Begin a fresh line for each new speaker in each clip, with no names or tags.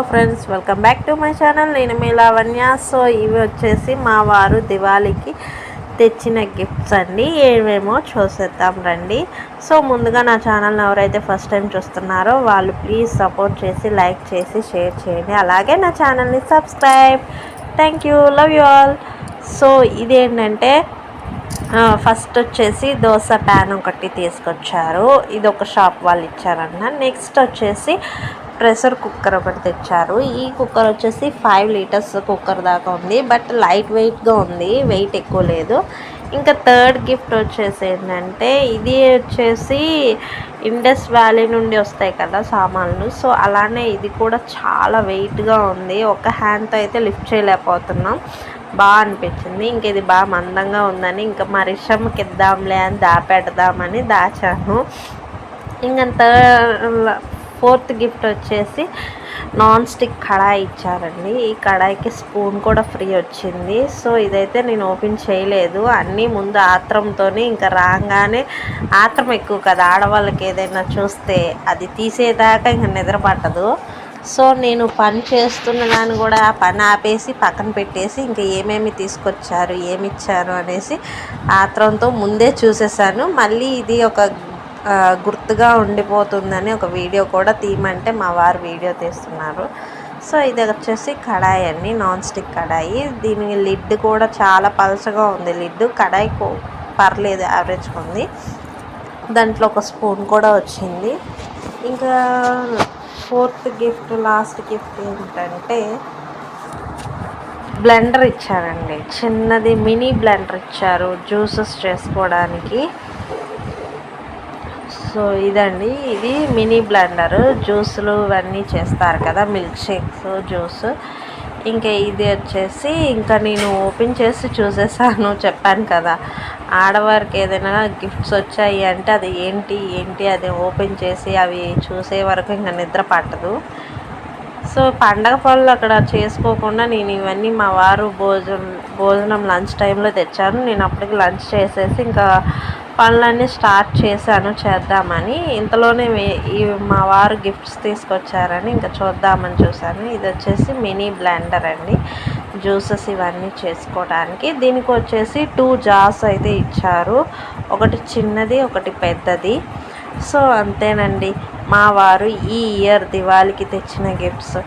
Friends, welcome back to my channel. నేను మీ Lavanya. So ఇవి వచ్చేసి మా వారు దివాళీకి తెచ్చిన గిఫ్ట్స్ అండి. ఏమేమో చూసేద్దాం రండి. సో ముందుగా నా ఛానల్ని ఎవరైతే ఫస్ట్ టైం చూస్తున్నారో వాళ్ళు ప్లీజ్ సపోర్ట్ చేసి లైక్ చేసి షేర్ చేయండి. అలాగే నా ఛానల్ని subscribe. Thank you, love you all. So ఇదేంటంటే ఫస్ట్ వచ్చేసి దోశ ప్యాన్ ఒకటి తీసుకొచ్చారు. ఇది ఒక షాప్ వాళ్ళు ఇచ్చారన్న. నెక్స్ట్ వచ్చేసి ప్రెషర్ కుక్కర్ ఒకటి తెచ్చారు. ఈ కుక్కర్ వచ్చేసి 5 లీటర్స్ కుక్కర్ దాకా ఉంది, బట్ లైట్ వెయిట్గా ఉంది, వెయిట్ ఎక్కువ లేదు. ఇంకా థర్డ్ గిఫ్ట్ వచ్చేసి ఏంటంటే ఇది వచ్చేసి ఇండస్ వ్యాలీ నుండి వస్తాయి కదా సామాన్లు. సో అలానే ఇది కూడా చాలా వెయిట్గా ఉంది. ఒక హ్యాండ్తో అయితే లిఫ్ట్ చేయలేకపోతున్నాం. బాగా అనిపించింది. ఇంక ఇది బాగా మందంగా ఉందని ఇంకా మా రిషమ్కి ఇద్దాంలే అని దాపెడదామని దాచాను. ఇంకంత ఫోర్త్ గిఫ్ట్ వచ్చేసి నాన్ స్టిక్ కడాయి ఇచ్చారండి. ఈ కడాయికి స్పూన్ కూడా ఫ్రీ వచ్చింది. సో ఇదైతే నేను ఓపెన్ చేయలేదు. అన్నీ ముందు ఆత్రంతో, ఇంకా రాగానే ఆత్రం ఎక్కువ కదా ఆడవాళ్ళకి, ఏదైనా చూస్తే అది తీసేదాకా ఇంకా నిద్ర పట్టదు. సో నేను పని చేస్తున్న దాన్ని కూడా ఆ పని ఆపేసి పక్కన పెట్టేసి ఇంకా ఏమేమి తీసుకొచ్చారు ఏమి ఇచ్చారు అనేసి ఆత్రంతో ముందే చూసేసాను. మళ్ళీ ఇది ఒక గుర్తుగా ఉండిపోతుందని ఒక వీడియో కూడా తీయమంటే మా వారు వీడియో తీస్తున్నారు. సో ఇది వచ్చేసి కడాయి అండి, నాన్ స్టిక్ కడాయి. దీని లిడ్ కూడా చాలా పలచగా ఉంది. లిడ్ కడాయి పర్లేదు, యావరేజ్గా ఉంది. దాంట్లో ఒక స్పూన్ కూడా వచ్చింది. ఇంకా ఫోర్త్ గిఫ్ట్, లాస్ట్ గిఫ్ట్ ఏంటంటే బ్లెండర్ ఇచ్చారండి. చిన్నది మినీ బ్లెండర్ ఇచ్చారు జ్యూసెస్ చేసుకోవడానికి. సో ఇదండి, ఇది మినీ బ్లెండర్. జ్యూసులు ఇవన్నీ చేస్తారు కదా, మిల్క్ షేక్స్, జ్యూస్. ఇంకా ఇది వచ్చేసి ఇంకా నేను ఓపెన్ చేసి చూసేసాను. చెప్పాను కదా ఆడవారికి ఏదైనా గిఫ్ట్స్ వచ్చాయి అంటే అది ఏంటి అది ఓపెన్ చేసి అవి చూసే వరకు ఇంకా నిద్ర పట్టదు. సో పండగ పనులు అక్కడ చేసుకోకుండా నేను ఇవన్నీ మా వారు భోజనం లంచ్ టైంలో తెచ్చాను. నేను అప్పటికి లంచ్ చేసేసి ఇంకా పనులన్నీ స్టార్ట్ చేద్దామని. ఇంతలోనే మా వారు గిఫ్ట్స్ తీసుకొచ్చారని ఇంకా చూద్దామని చూశాను. ఇది వచ్చేసి మినీ బ్లెండర్ అండి, జ్యూసెస్ ఇవన్నీ చేసుకోవడానికి. దీనికి వచ్చేసి 2 జార్స్ అయితే ఇచ్చారు, ఒకటి చిన్నది ఒకటి పెద్దది. సో అంతేనండి, మా వారు ఈ ఇయర్ దివాళీకి తెచ్చిన గిఫ్ట్స్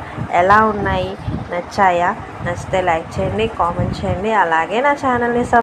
ఎలా ఉన్నాయి, నచ్చాయా? నచ్చితే లైక్ చేయండి, కామెంట్ చేయండి. అలాగే నా ఛానల్ని